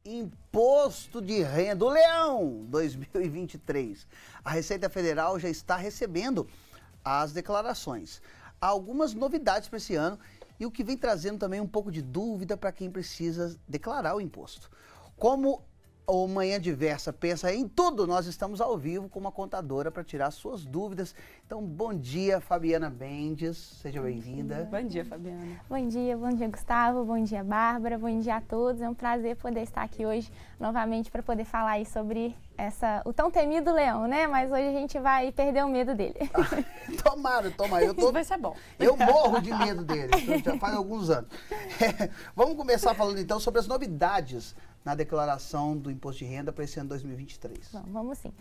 Imposto de Renda, o Leão 2023. A Receita Federal já está recebendo as declarações. Há algumas novidades para esse ano e o que vem trazendo também um pouco de dúvida para quem precisa declarar o imposto. Como o Manhã Diversa pensa em tudo, nós estamos ao vivo com uma contadora para tirar suas dúvidas. Então, bom dia, Fabiana Mendes, seja bem-vinda. Bom dia, Fabiana. Bom dia, Gustavo, bom dia, Bárbara, bom dia a todos. É um prazer poder estar aqui hoje novamente para poder falar aí sobre o tão temido leão, né? Mas hoje a gente vai perder o medo dele. Tomara. Isso vai ser bom. Eu morro de medo dele, já faz alguns anos. Vamos começar falando então sobre as novidades na declaração do Imposto de Renda para esse ano 2023. Bom, vamos sim.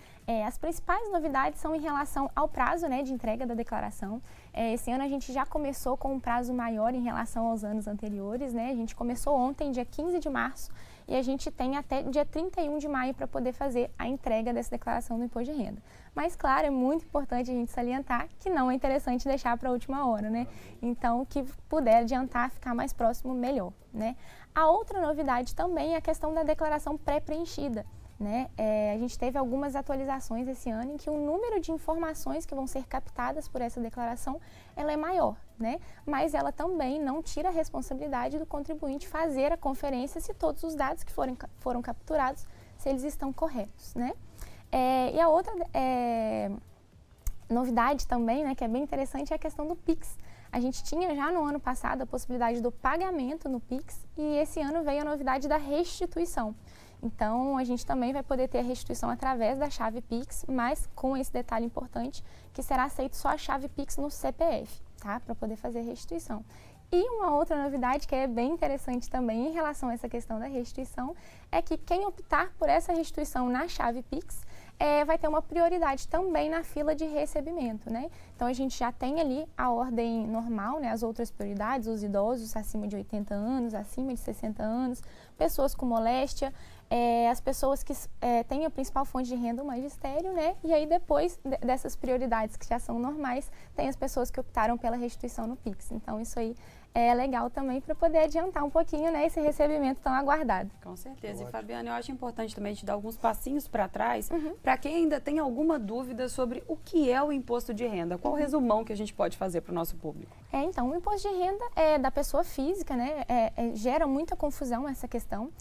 As principais novidades são em relação ao prazo, né, de entrega da declaração. Esse ano a gente já começou com um prazo maior em relação aos anos anteriores, né? A gente começou ontem, dia 15 de março, e a gente tem até dia 31 de maio para poder fazer a entrega dessa declaração do Imposto de Renda. Mas, claro, é muito importante a gente salientar que não é interessante deixar para a última hora, né? Então, o que puder adiantar, ficar mais próximo, melhor, né? A outra novidade também é a questão da declaração pré-preenchida, né? A gente teve algumas atualizações esse ano em que o número de informações que vão ser captadas por essa declaração, ela é maior, né? Mas ela também não tira a responsabilidade do contribuinte fazer a conferência se todos os dados que foram capturados, se eles estão corretos, né? E a outra novidade também, né, que é bem interessante, é a questão do Pix. A gente tinha já no ano passado a possibilidade do pagamento no Pix e esse ano veio a novidade da restituição. Então, a gente também vai poder ter a restituição através da chave Pix, mas com esse detalhe importante, que será aceito só a chave Pix no CPF, tá? Para poder fazer a restituição. E uma outra novidade que é bem interessante também em relação a essa questão da restituição é que quem optar por essa restituição na chave Pix vai ter uma prioridade também na fila de recebimento, né? Então, a gente já tem ali a ordem normal, né? As outras prioridades, os idosos acima de 80 anos, acima de 60 anos, pessoas com moléstia, as pessoas que têm a principal fonte de renda, o magistério, né? E aí, depois dessas prioridades que já são normais, tem as pessoas que optaram pela restituição no Pix. Então, isso aí é legal também para poder adiantar um pouquinho, né, esse recebimento tão aguardado. Com certeza. E, Fabiana, eu acho importante também te dar alguns passinhos para trás, para quem ainda tem alguma dúvida sobre o que é o imposto de renda. Qual o resumão que a gente pode fazer para o nosso público? Então, o imposto de renda é da pessoa física, né? Gera muita confusão essa questão.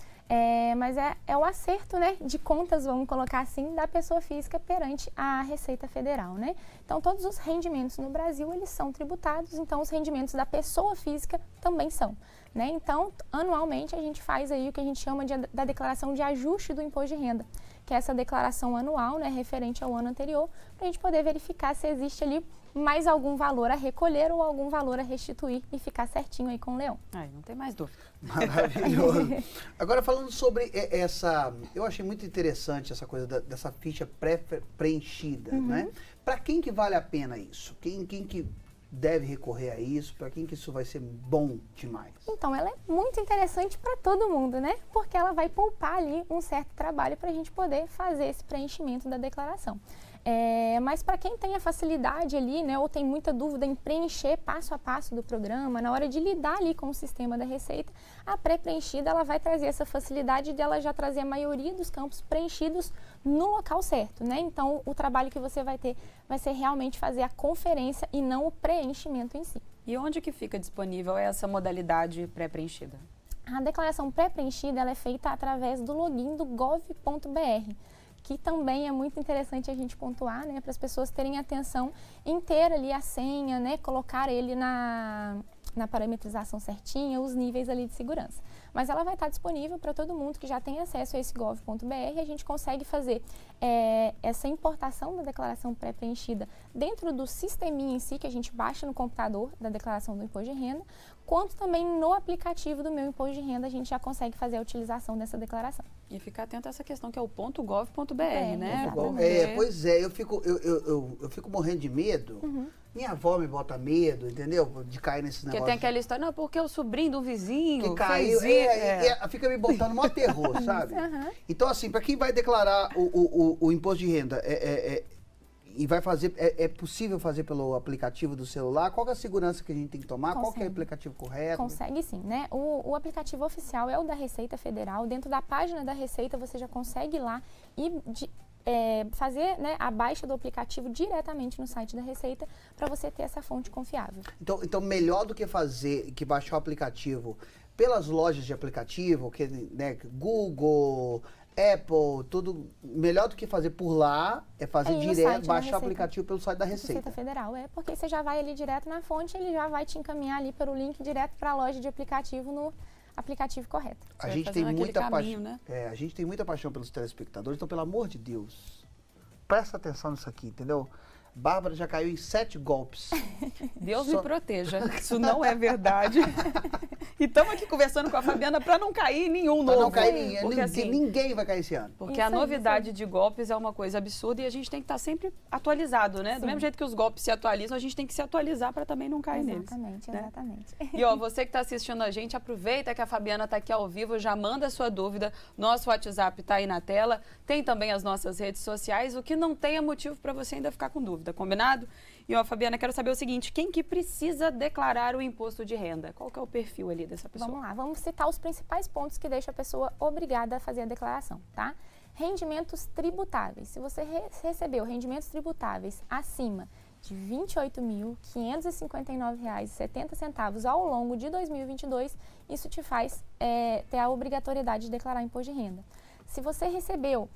Mas é o acerto, né, de contas, vamos colocar assim, da pessoa física perante a Receita Federal, né? Então, todos os rendimentos no Brasil, eles são tributados, então os rendimentos da pessoa física também são, né? Então, anualmente, a gente faz aí o que a gente chama da declaração de ajuste do imposto de renda, que é essa declaração anual, né, referente ao ano anterior, para a gente poder verificar se existe ali mais algum valor a recolher ou algum valor a restituir e ficar certinho aí com o leão. Não tem mais dúvida. Maravilhoso. Agora, falando sobre eu achei muito interessante essa coisa dessa ficha pré-preenchida, né? Para quem que vale a pena isso? Quem que deve recorrer a isso? Para quem que isso vai ser bom demais? Então, ela é muito interessante para todo mundo, né? Porque ela vai poupar ali um certo trabalho para a gente poder fazer esse preenchimento da declaração. Mas para quem tem a facilidade ali, né, ou tem muita dúvida em preencher passo a passo do programa, na hora de lidar ali com o sistema da Receita, a pré-preenchida ela vai trazer essa facilidade de ela já trazer a maioria dos campos preenchidos no local certo, né? Então, o trabalho que você vai ter vai ser realmente fazer a conferência e não o preenchimento em si. E onde que fica disponível essa modalidade pré-preenchida? A declaração pré-preenchida ela é feita através do login do gov.br. Que também é muito interessante a gente pontuar, né, para as pessoas terem atenção em ter ali a senha, né, colocar ele na parametrização certinha, os níveis ali de segurança. Mas ela vai estar disponível para todo mundo que já tem acesso a esse gov.br e a gente consegue fazer essa importação da declaração pré-preenchida dentro do sisteminha em si, que a gente baixa no computador da declaração do imposto de renda, quanto também no aplicativo do Meu Imposto de Renda a gente já consegue fazer a utilização dessa declaração. E ficar atento a essa questão que é o .gov.br, né? Pois é, eu fico morrendo de medo. Minha avó me bota medo, entendeu? De cair nesses negócios. Porque tem aquela história, não, porque o sobrinho do vizinho que caiu, fica me botando mó terror, sabe? Então, assim, para quem vai declarar o imposto de renda, E vai fazer, é possível fazer pelo aplicativo do celular? Qual que é a segurança que a gente tem que tomar? Consegue. Qual que é o aplicativo correto? Consegue sim, né? O aplicativo oficial é o da Receita Federal. Dentro da página da Receita você já consegue ir lá e fazer, né, a baixa do aplicativo diretamente no site da Receita para você ter essa fonte confiável. Então melhor do que baixar o aplicativo pelas lojas de aplicativo, que, né, Google, Apple, tudo, melhor do que fazer por lá é fazer direto, baixar o aplicativo pelo site da Receita. Receita Federal, porque você já vai ali direto na fonte, ele já vai te encaminhar ali pelo link direto para a loja de aplicativo no aplicativo correto. A gente tem muita paixão, né? A gente tem muita paixão pelos telespectadores, então pelo amor de Deus, presta atenção nisso aqui, entendeu? Bárbara já caiu em 7 golpes. Deus me proteja, isso não é verdade. E estamos aqui conversando com a Fabiana para não cair em nenhum novo. Para não cair porque, assim, ninguém vai cair esse ano. Porque a novidade de golpes é uma coisa absurda e a gente tem que estar sempre atualizado, né? Sim. Do mesmo jeito que os golpes se atualizam, a gente tem que se atualizar para também não cair neles. Exatamente, né? Exatamente. E ó, você que está assistindo a gente, aproveita que a Fabiana está aqui ao vivo, já manda a sua dúvida. Nosso WhatsApp está aí na tela, tem também as nossas redes sociais. O que não tem é motivo para você ainda ficar com dúvida, combinado? E ó, Fabiana, quero saber o seguinte, quem que precisa declarar o imposto de renda? Qual que é o perfil ali dessa pessoa? Vamos lá, vamos citar os principais pontos que deixam a pessoa obrigada a fazer a declaração, tá? Rendimentos tributáveis. Se você recebeu rendimentos tributáveis acima de R$ 28.559,70 ao longo de 2022, isso te faz ter a obrigatoriedade de declarar imposto de renda. Se você recebeu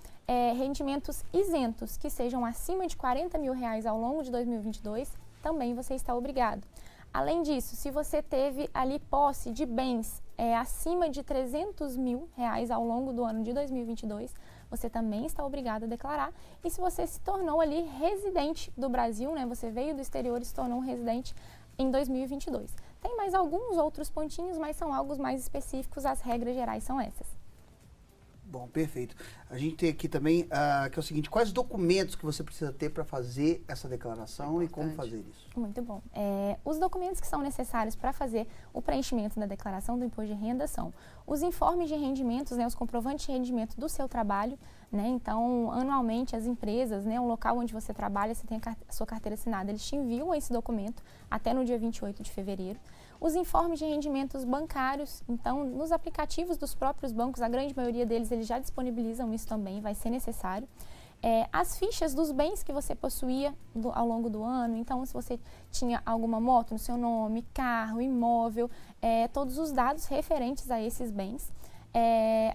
rendimentos isentos que sejam acima de R$ 40 mil ao longo de 2022, também você está obrigado. Além disso, se você teve ali posse de bens acima de R$ 300 mil ao longo do ano de 2022, você também está obrigado a declarar. E se você se tornou ali residente do Brasil, né, você veio do exterior e se tornou um residente em 2022. Tem mais alguns outros pontinhos, mas são algo mais específicos, as regras gerais são essas. Bom, perfeito. A gente tem aqui também, que é o seguinte, quais documentos que você precisa ter para fazer essa declaração e como fazer isso? Muito bom. Os documentos que são necessários para fazer o preenchimento da declaração do imposto de renda são os informes de rendimentos, né, os comprovantes de rendimento do seu trabalho, né, então, anualmente, as empresas, né, o local onde você trabalha, você tem a sua carteira assinada, eles te enviam esse documento até no dia 28 de fevereiro. Os informes de rendimentos bancários, então, nos aplicativos dos próprios bancos, a grande maioria deles, eles já disponibilizam isso também, vai ser necessário. As fichas dos bens que você possuía ao longo do ano, então, se você tinha alguma moto no seu nome, carro, imóvel, todos os dados referentes a esses bens.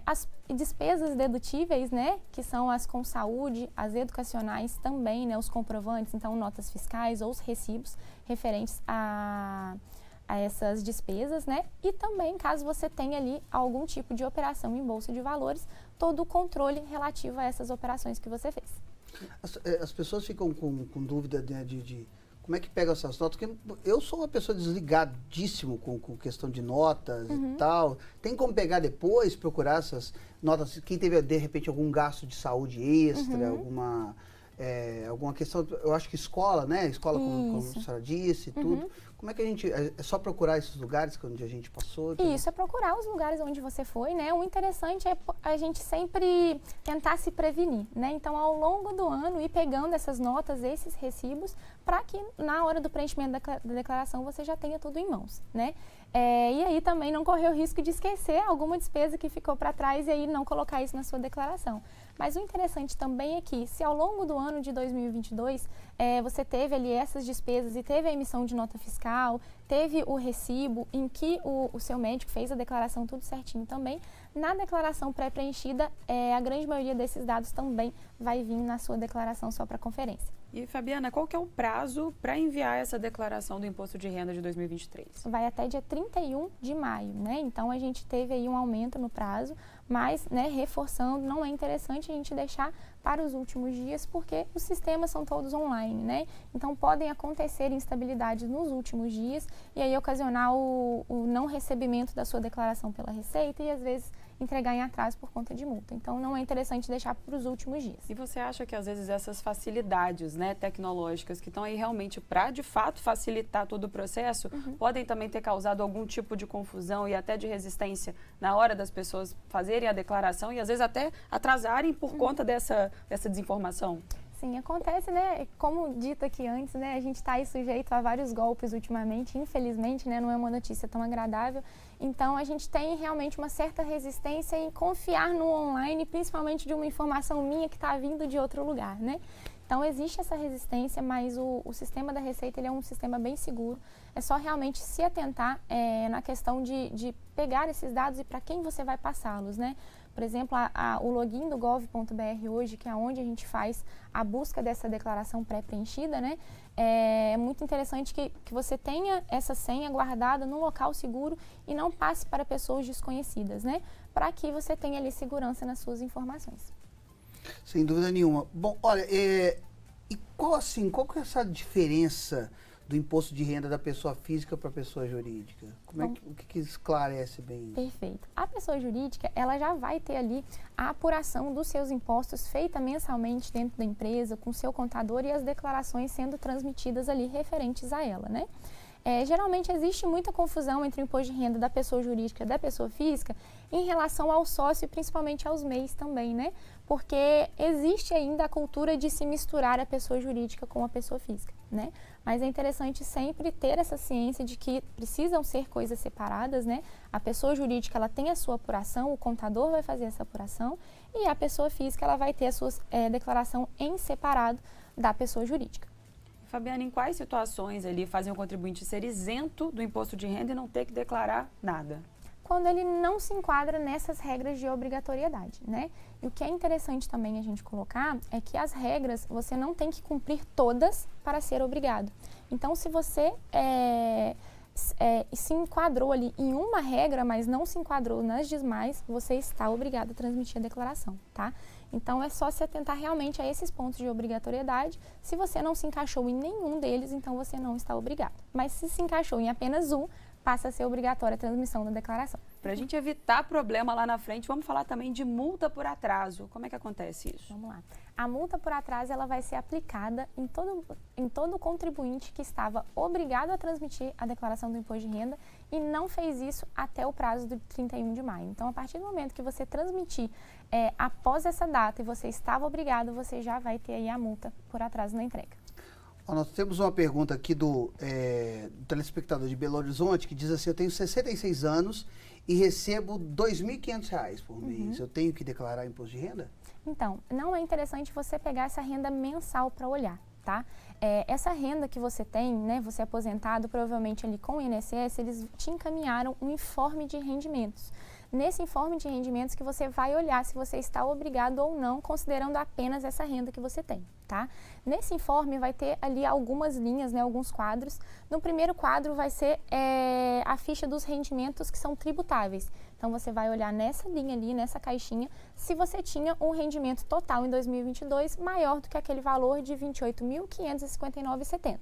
As despesas dedutíveis, né, que são as com saúde, as educacionais também, né, os comprovantes, então, notas fiscais ou os recibos referentes a essas despesas, né? E também, caso você tenha ali algum tipo de operação em bolsa de valores, todo o controle relativo a essas operações que você fez. As pessoas ficam com dúvida, né, de como é que pega essas notas, porque eu sou uma pessoa desligadíssimo com questão de notas e tal. Tem como pegar depois, procurar essas notas, quem teve, de repente, algum gasto de saúde extra, alguma questão, eu acho que escola, né? Escola, como a senhora disse, tudo. Como é que a gente, é só procurar esses lugares onde a gente passou? Isso, é procurar os lugares onde você foi, né? O interessante é a gente sempre tentar se prevenir, né? Então, ao longo do ano, ir pegando essas notas, esses recibos, para que na hora do preenchimento da declaração você já tenha tudo em mãos, né? E aí também não correr o risco de esquecer alguma despesa que ficou para trás e aí não colocar isso na sua declaração. Mas o interessante também é que, se ao longo do ano de 2022 você teve ali essas despesas e teve a emissão de nota fiscal, teve o recibo em que o seu médico fez a declaração tudo certinho também, na declaração pré-preenchida, a grande maioria desses dados também vai vir na sua declaração só para conferência. E, Fabiana, qual que é o prazo para enviar essa declaração do Imposto de Renda de 2023? Vai até dia 31 de maio, né? Então, a gente teve aí um aumento no prazo, mas, né, reforçando, não é interessante a gente deixar para os últimos dias, porque os sistemas são todos online, né? Então, podem acontecer instabilidades nos últimos dias e aí ocasionar o não recebimento da sua declaração pela Receita e, às vezes, entregar em atraso por conta de multa. Então, não é interessante deixar para os últimos dias. E você acha que, às vezes, essas facilidades, né, tecnológicas que estão aí realmente para, de fato, facilitar todo o processo, podem também ter causado algum tipo de confusão e até de resistência na hora das pessoas fazerem a declaração e, às vezes, até atrasarem por conta dessa desinformação? Sim, acontece, né? Como dito aqui antes, né? A gente está aí sujeito a vários golpes ultimamente, infelizmente, né? Não é uma notícia tão agradável. Então, a gente tem realmente uma certa resistência em confiar no online, principalmente de uma informação minha que está vindo de outro lugar, né? Então, existe essa resistência, mas o sistema da Receita ele é um sistema bem seguro. É só realmente se atentar na questão de pegar esses dados e para quem você vai passá-los, né? Por exemplo, o login do gov.br hoje, que é onde a gente faz a busca dessa declaração pré-preenchida, né? É muito interessante que você tenha essa senha guardada num local seguro e não passe para pessoas desconhecidas, né? Para que você tenha ali segurança nas suas informações. Sem dúvida nenhuma. Bom, olha, e qual que é essa diferença do imposto de renda da pessoa física para a pessoa jurídica? O que esclarece bem isso? Perfeito. A pessoa jurídica, ela já vai ter ali a apuração dos seus impostos feita mensalmente dentro da empresa, com o seu contador e as declarações sendo transmitidas ali referentes a ela, né? Geralmente existe muita confusão entre o imposto de renda da pessoa jurídica e da pessoa física em relação ao sócio e principalmente aos MEIs também, né? Porque existe ainda a cultura de se misturar a pessoa jurídica com a pessoa física, né? Mas é interessante sempre ter essa ciência de que precisam ser coisas separadas, né? A pessoa jurídica, ela tem a sua apuração, o contador vai fazer essa apuração e a pessoa física, ela vai ter a sua declaração em separado da pessoa jurídica. Fabiana, em quais situações ali fazem o contribuinte ser isento do imposto de renda e não ter que declarar nada? Quando ele não se enquadra nessas regras de obrigatoriedade, né? E o que é interessante também a gente colocar é que as regras você não tem que cumprir todas para ser obrigado. Então, se você se enquadrou ali em uma regra, mas não se enquadrou nas demais, você está obrigado a transmitir a declaração, tá? Então, é só se atentar realmente a esses pontos de obrigatoriedade. Se você não se encaixou em nenhum deles, então você não está obrigado. Mas se encaixou em apenas um, passa a ser obrigatória a transmissão da declaração. Para a gente evitar problema lá na frente, vamos falar também de multa por atraso. Como é que acontece isso? Vamos lá. A multa por atraso ela vai ser aplicada em todo contribuinte que estava obrigado a transmitir a declaração do imposto de renda e não fez isso até o prazo do 31 de maio. Então, a partir do momento que você transmitir após essa data e você estava obrigado, você já vai ter aí a multa por atraso na entrega. Nós temos uma pergunta aqui do telespectador de Belo Horizonte que diz assim: eu tenho 66 anos e recebo R$ 2.500 por mês. Eu tenho que declarar imposto de renda? Então, não é interessante você pegar essa renda mensal para olhar, tá? Essa renda que você tem, né, você é aposentado, provavelmente ali com o INSS, eles te encaminharam um informe de rendimentos. Nesse informe de rendimentos que você vai olhar se você está obrigado ou não, considerando apenas essa renda que você tem, tá? Nesse informe vai ter ali algumas linhas, né, alguns quadros. No primeiro quadro vai ser a ficha dos rendimentos que são tributáveis. Então, você vai olhar nessa linha ali, nessa caixinha, se você tinha um rendimento total em 2022 maior do que aquele valor de R$ 28.559,70,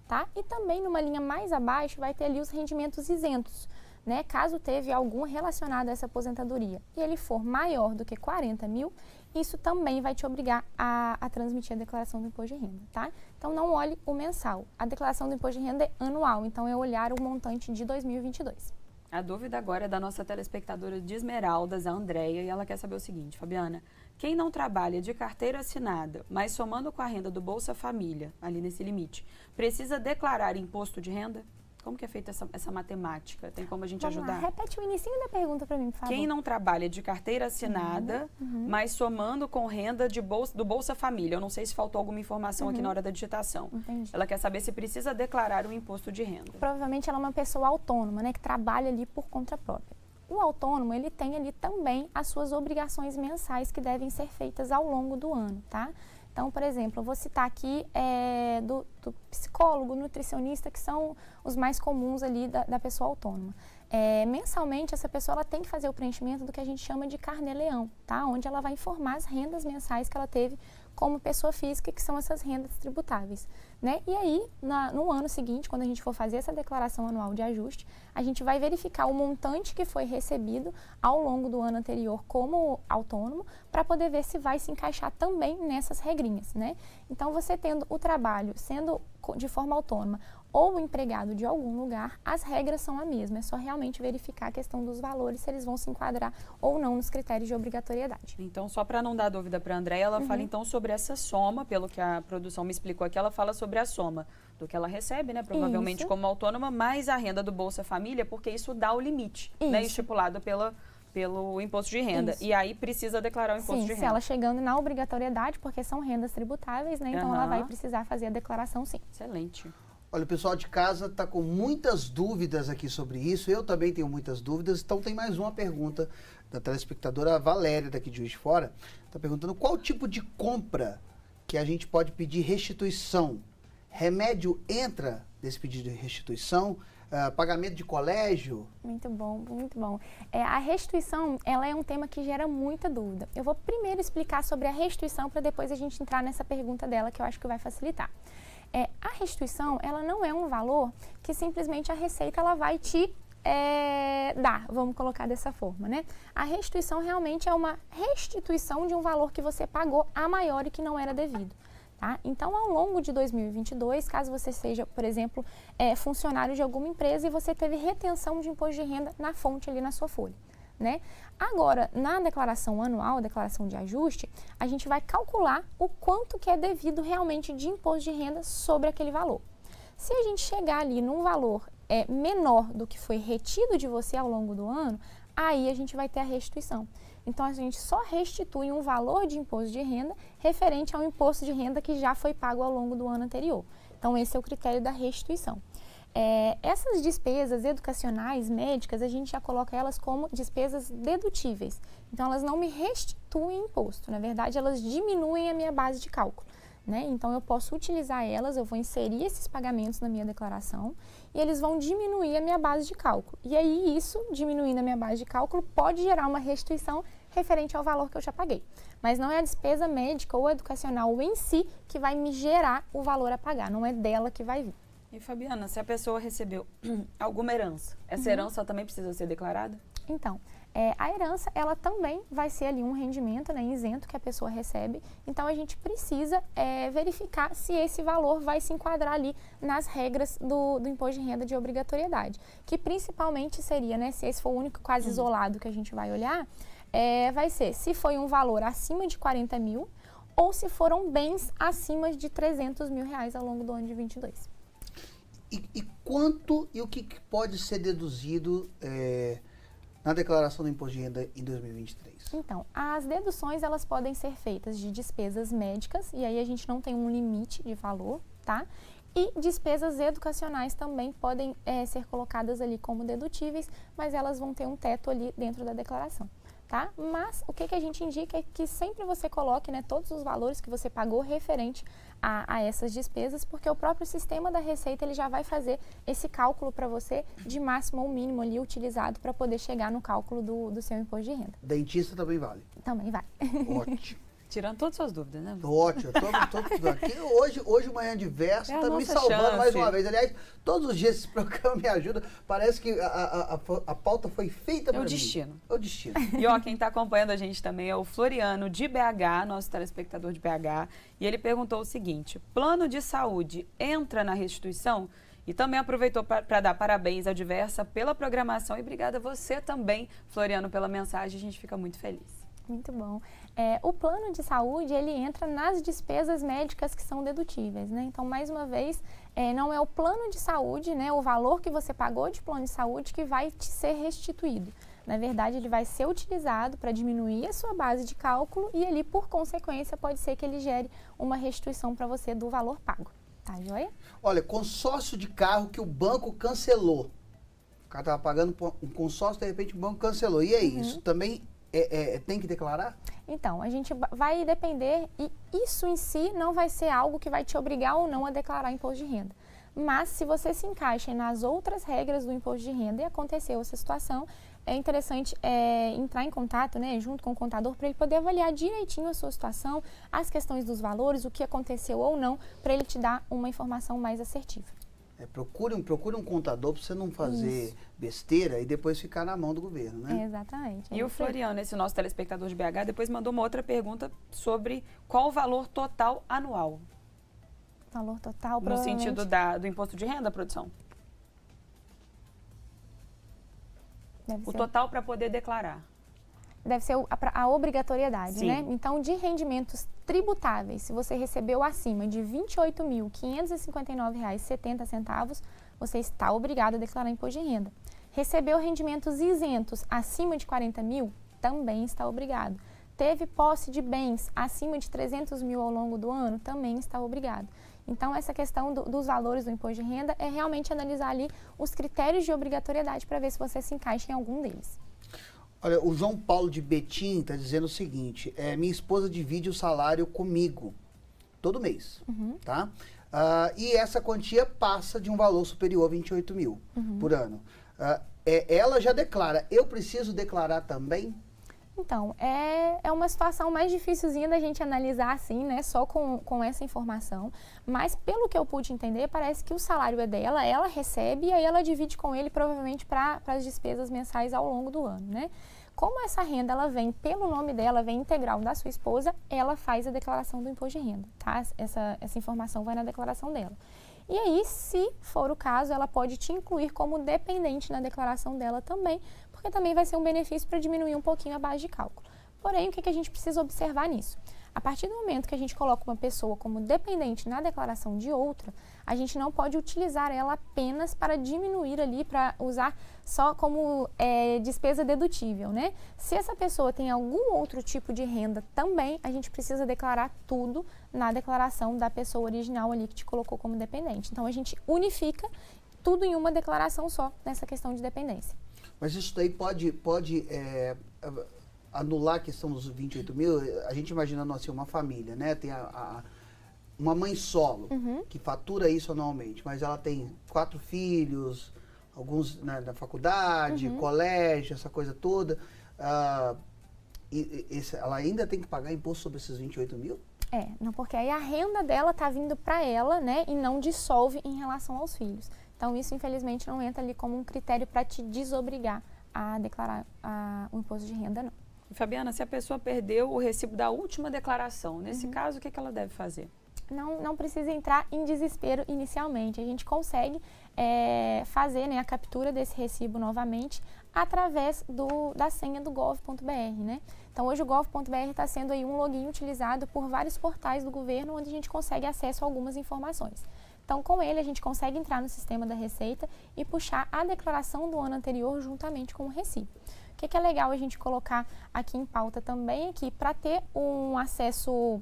tá? E também numa linha mais abaixo vai ter ali os rendimentos isentos, né, caso teve algum relacionado a essa aposentadoria e ele for maior do que 40 mil, isso também vai te obrigar a transmitir a declaração do imposto de renda, tá? Então, não olhe o mensal. A declaração do imposto de renda é anual, então é olhar o montante de 2022. A dúvida agora é da nossa telespectadora de Esmeraldas, a Andréia, e ela quer saber o seguinte: Fabiana, quem não trabalha de carteira assinada, mas somando com a renda do Bolsa Família, ali nesse limite, precisa declarar imposto de renda? Como que é feita essa matemática? Tem como a gente ajudar? Repete o início da pergunta para mim, por favor. Quem não trabalha de carteira assinada, mas somando com renda do Bolsa Família? Eu não sei se faltou alguma informação aqui na hora da digitação. Entendi. Ela quer saber se precisa declarar o imposto de renda. Provavelmente ela é uma pessoa autônoma, né, que trabalha ali por conta própria. O autônomo, ele tem ali também as suas obrigações mensais que devem ser feitas ao longo do ano, tá? Então, por exemplo, eu vou citar aqui do psicólogo, nutricionista, que são os mais comuns ali da pessoa autônoma. Mensalmente, essa pessoa ela tem que fazer o preenchimento do que a gente chama de carnê-leão, tá? Onde ela vai informar as rendas mensais que ela teve como pessoa física, que são essas rendas tributáveis, né? E aí, no ano seguinte, quando a gente for fazer essa declaração anual de ajuste, a gente vai verificar o montante que foi recebido ao longo do ano anterior como autônomo, para poder ver se vai se encaixar também nessas regrinhas, né? Então, você tendo o trabalho sendo de forma autônoma, ou empregado de algum lugar, as regras são a mesma. É só realmente verificar a questão dos valores, se eles vão se enquadrar ou não nos critérios de obrigatoriedade. Então, só para não dar dúvida para a Andréia, ela fala então sobre essa soma, pelo que a produção me explicou aqui, ela fala sobre a soma do que ela recebe, né, provavelmente Isso. como autônoma, mais a renda do Bolsa Família, porque isso dá o limite, né, Isso. estipulado pelo imposto de renda. Isso. E aí precisa declarar o imposto Sim, de renda. se ela chegando na obrigatoriedade, porque são rendas tributáveis, né? Então ela vai Aham. precisar fazer a declaração, sim. Excelente. Olha, o pessoal de casa está com muitas dúvidas aqui sobre isso. Eu também tenho muitas dúvidas. Então tem mais uma pergunta da telespectadora Valéria, daqui de Juiz de Fora. Está perguntando qual tipo de compra que a gente pode pedir restituição. Remédio entra nesse pedido de restituição? Pagamento de colégio? Muito bom, muito bom. A restituição, ela é um tema que gera muita dúvida. Eu vou primeiro explicar sobre a restituição para depois a gente entrar nessa pergunta dela, que eu acho que vai facilitar. A restituição, ela não é um valor que simplesmente a Receita ela vai te dar, vamos colocar dessa forma, né? A restituição realmente é uma restituição de um valor que você pagou a maior e que não era devido. Tá? Então, ao longo de 2022, caso você seja, por exemplo, funcionário de alguma empresa e você teve retenção de imposto de renda na fonte ali na sua folha, né? Agora, na declaração anual, declaração de ajuste, a gente vai calcular o quanto que é devido realmente de imposto de renda sobre aquele valor. Se a gente chegar ali num valor menor do que foi retido de você ao longo do ano, aí a gente vai ter a restituição. Então, a gente só restitui um valor de imposto de renda referente ao imposto de renda que já foi pago ao longo do ano anterior. Então, esse é o critério da restituição. Essas despesas educacionais, médicas, a gente já coloca elas como despesas dedutíveis. Então, elas não me restituem imposto. Na verdade, elas diminuem a minha base de cálculo, né? Então, eu posso utilizar elas, eu vou inserir esses pagamentos na minha declaração e eles vão diminuir a minha base de cálculo. E aí, isso, diminuindo a minha base de cálculo, pode gerar uma restituição referente ao valor que eu já paguei. Mas não é a despesa médica ou educacional em si que vai me gerar o valor a pagar, não é dela que vai vir. E, Fabiana, se a pessoa recebeu alguma herança, essa herança também precisa ser declarada? Então, a herança, ela também vai ser ali um rendimento, né, isento que a pessoa recebe. Então, a gente precisa verificar se esse valor vai se enquadrar ali nas regras do imposto de renda de obrigatoriedade. Que principalmente seria, né, se esse for o único quase isolado que a gente vai olhar, vai ser se foi um valor acima de 40 mil ou se foram bens acima de 300 mil reais ao longo do ano de 22. E quanto e o que pode ser deduzido na declaração do imposto de renda em 2023? Então, as deduções elas podem ser feitas de despesas médicas, e aí a gente não tem um limite de valor, tá? E despesas educacionais também podem ser colocadas ali como dedutíveis, mas elas vão ter um teto ali dentro da declaração. Tá? Mas o que a gente indica é que sempre você coloque, né, todos os valores que você pagou referente a essas despesas, porque o próprio sistema da Receita ele já vai fazer esse cálculo para você de máximo ou mínimo ali utilizado para poder chegar no cálculo do seu imposto de renda. Dentista também vale? Também vai. Ótimo. Tirando todas as suas dúvidas, né? Ótimo, tô aqui. Hoje o Manhã Diverso É a tá me nossa salvando chance. mais uma vez. Aliás, todos os dias esse programa me ajuda. Parece que a pauta foi feita para mim. destino. É o destino. E ó, quem está acompanhando a gente também é o Floriano, de BH, nosso telespectador de BH. E ele perguntou o seguinte: plano de saúde entra na restituição? E também aproveitou para dar parabéns à Diversa pela programação. E obrigada a você também, Floriano, pela mensagem. A gente fica muito feliz. Muito bom. O plano de saúde, ele entra nas despesas médicas que são dedutíveis, né? Então, mais uma vez, não é o plano de saúde, né, o valor que você pagou de plano de saúde que vai te ser restituído. Na verdade, ele vai ser utilizado para diminuir a sua base de cálculo e ali, por consequência, pode ser que ele gere uma restituição para você do valor pago. Tá, joia? Olha, consórcio de carro que o banco cancelou. O cara estava pagando um consórcio, de repente o banco cancelou. E aí, isso também tem que declarar? Então, a gente vai depender, e isso em si não vai ser algo que vai te obrigar ou não a declarar imposto de renda. Mas, se você se encaixa nas outras regras do imposto de renda e aconteceu essa situação, é interessante entrar em contato, né, junto com o contador para ele poder avaliar direitinho a sua situação, as questões dos valores, o que aconteceu ou não, para ele te dar uma informação mais assertiva. Procure um contador para você não fazer besteira e depois ficar na mão do governo, né? Exatamente. E o Floriano, esse nosso telespectador de BH, depois mandou uma outra pergunta sobre qual o valor total anual. Valor total, No sentido do imposto de renda, produção? Deve O ser. total para poder declarar. Deve ser a obrigatoriedade, Sim. né? Então, de rendimentos tributáveis, se você recebeu acima de R$ 28.559,70, você está obrigado a declarar imposto de renda. Recebeu rendimentos isentos acima de 40 mil, também está obrigado. Teve posse de bens acima de 300 mil ao longo do ano, também está obrigado. Então, essa questão dos valores do imposto de renda é realmente analisar ali os critérios de obrigatoriedade para ver se você se encaixa em algum deles. Olha, o João Paulo de Betim está dizendo o seguinte, minha esposa divide o salário comigo todo mês, tá? E essa quantia passa de um valor superior a 28 mil por ano. Ela já declara, eu preciso declarar também? Então, é uma situação mais dificilzinha da gente analisar assim, né, só com essa informação, mas pelo que eu pude entender, parece que o salário é dela, ela recebe e aí ela divide com ele provavelmente para as despesas mensais ao longo do ano, né? Como essa renda ela vem pelo nome dela, vem integral da sua esposa, ela faz a declaração do imposto de renda, tá? Essa informação vai na declaração dela. E aí, se for o caso, ela pode te incluir como dependente na declaração dela também, porque também vai ser um benefício para diminuir um pouquinho a base de cálculo. Porém, o que a gente precisa observar nisso? A partir do momento que a gente coloca uma pessoa como dependente na declaração de outra, a gente não pode utilizar ela apenas para diminuir ali, para usar só como despesa dedutível, né? Se essa pessoa tem algum outro tipo de renda também, a gente precisa declarar tudo na declaração da pessoa original ali que te colocou como dependente. Então, a gente unifica tudo em uma declaração só nessa questão de dependência. Mas isso daí pode anular a questão dos 28 mil? A gente imaginando assim, uma família, né? Tem uma mãe solo, que fatura isso anualmente, mas ela tem 4 filhos, alguns na faculdade, colégio, essa coisa toda. Ela ainda tem que pagar imposto sobre esses 28 mil? Não, porque aí a renda dela está vindo para ela, né? E não dissolve em relação aos filhos. Então, isso, infelizmente, não entra ali como um critério para te desobrigar a declarar o imposto de renda, não. Fabiana, se a pessoa perdeu o recibo da última declaração, nesse caso, o que ela deve fazer? Não precisa entrar em desespero inicialmente. A gente consegue fazer, né, a captura desse recibo novamente através da senha do gov.br, né? Então, hoje o gov.br está sendo aí um login utilizado por vários portais do governo, onde a gente consegue acesso a algumas informações. Então, com ele, a gente consegue entrar no sistema da Receita e puxar a declaração do ano anterior juntamente com o recibo. O que é legal a gente colocar aqui em pauta também é que para ter um acesso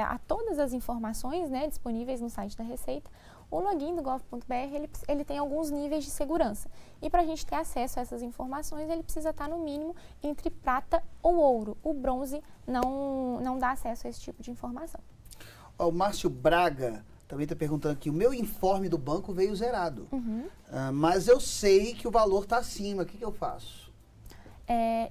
a todas as informações, né, disponíveis no site da Receita, o login do gov.br ele tem alguns níveis de segurança. E para a gente ter acesso a essas informações, ele precisa estar no mínimo entre prata ou ouro. O bronze não dá acesso a esse tipo de informação. O Márcio Braga também está perguntando aqui, o meu informe do banco veio zerado, mas eu sei que o valor está acima, o que eu faço?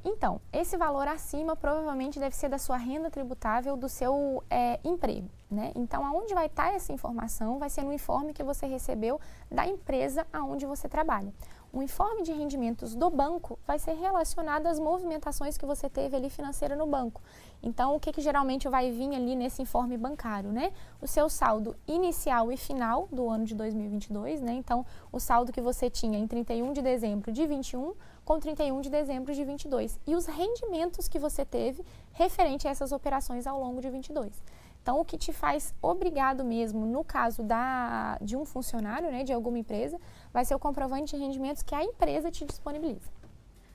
Então, esse valor acima provavelmente deve ser da sua renda tributável do seu emprego, né? Então, aonde vai estar essa informação vai ser no informe que você recebeu da empresa aonde você trabalha. O informe de rendimentos do banco vai ser relacionado às movimentações que você teve ali financeira no banco. Então, o que geralmente vai vir ali nesse informe bancário, né? O seu saldo inicial e final do ano de 2022, né? Então, o saldo que você tinha em 31 de dezembro de 21 com 31 de dezembro de 22. E os rendimentos que você teve referente a essas operações ao longo de 22. Então, o que te faz obrigado mesmo, no caso de um funcionário, né, de alguma empresa, vai ser o comprovante de rendimentos que a empresa te disponibiliza.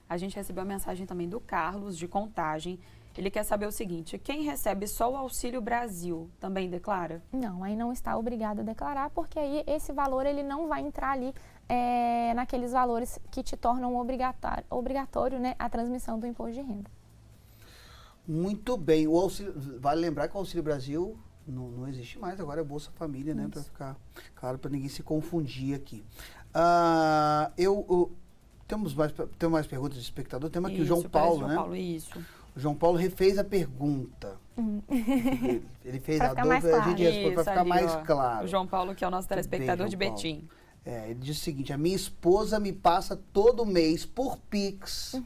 A gente recebeu a mensagem também do Carlos, de Contagem. Ele quer saber o seguinte, quem recebe só o Auxílio Brasil também declara? Não, aí não está obrigado a declarar, porque aí esse valor ele não vai entrar ali naqueles valores que te tornam obrigatório, né, a transmissão do imposto de renda. Muito bem. Vale lembrar que o Auxílio Brasil não existe mais, agora é Bolsa Família, né? Para ficar claro, para ninguém se confundir aqui. Temos mais perguntas de espectador. Temos aqui o João Paulo, né? O João Paulo refez a pergunta. Ele fez a dúvida, a gente responde para ficar mais claro. O João Paulo, que é o nosso telespectador de Betim. Ele diz o seguinte, a minha esposa me passa todo mês por Pix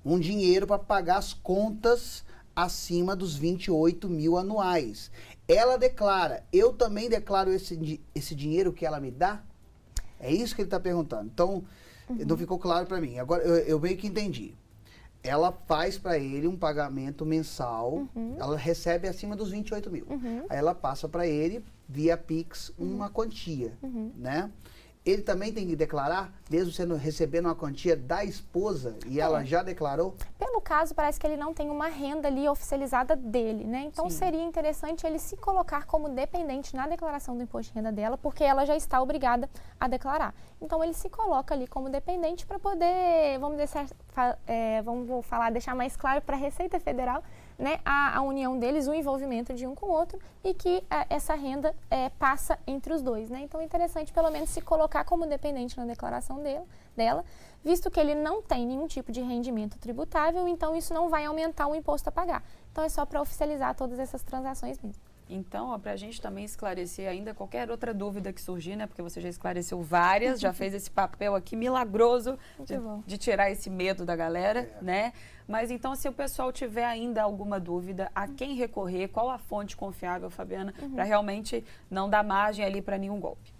um dinheiro para pagar as contas acima dos 28 mil anuais. Ela declara, eu também declaro esse dinheiro que ela me dá? É isso que ele está perguntando. Então, não ficou claro para mim. Agora, eu meio que entendi. Ela faz para ele um pagamento mensal, ela recebe acima dos 28 mil. Aí ela passa para ele, via Pix, uma quantia, né? Ele também tem que declarar, mesmo recebendo uma quantia da esposa, e ela já declarou? Pelo caso, parece que ele não tem uma renda ali oficializada dele, né? Então, seria interessante ele se colocar como dependente na declaração do imposto de renda dela, porque ela já está obrigada a declarar. Então, ele se coloca ali como dependente para poder, vamos falar, deixar mais claro para a Receita Federal, né, a união deles, o envolvimento de um com o outro e que essa renda passa entre os dois, né? Então é interessante pelo menos se colocar como dependente na declaração dela, visto que ele não tem nenhum tipo de rendimento tributável, então isso não vai aumentar o imposto a pagar. Então é só para oficializar todas essas transações mesmo. Então, para a gente também esclarecer ainda qualquer outra dúvida que surgir, né? Porque você já esclareceu várias, já fez esse papel aqui milagroso de tirar esse medo da galera, né? Mas então, se o pessoal tiver ainda alguma dúvida, a quem recorrer, qual a fonte confiável, Fabiana, para realmente não dar margem ali para nenhum golpe?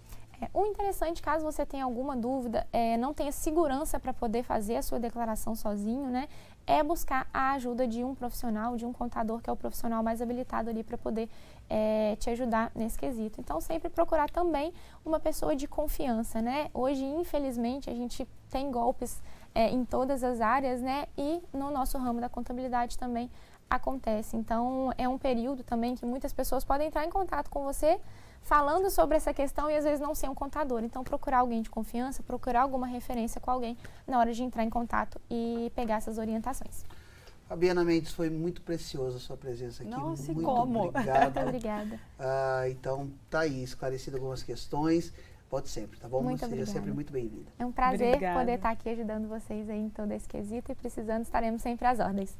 O interessante, caso você tenha alguma dúvida, não tenha segurança para poder fazer a sua declaração sozinho, né? É buscar a ajuda de um profissional, de um contador, que é o profissional mais habilitado ali para poder te ajudar nesse quesito. Então, sempre procurar também uma pessoa de confiança, né? Hoje, infelizmente, a gente tem golpes em todas as áreas, né? E no nosso ramo da contabilidade também acontece. Então, é um período também que muitas pessoas podem entrar em contato com você falando sobre essa questão e às vezes não ser um contador. Então, procurar alguém de confiança, procurar alguma referência com alguém na hora de entrar em contato e pegar essas orientações. Fabiana Mendes, foi muito preciosa a sua presença aqui. Nossa, muito como? obrigado. Muito obrigada. Então, tá aí, esclarecido algumas questões. Pode sempre, tá bom? Muito Seja sempre muito bem-vinda. É um prazer Obrigada. poder estar aqui ajudando vocês aí em todo esse quesito e precisando, estaremos sempre às ordens.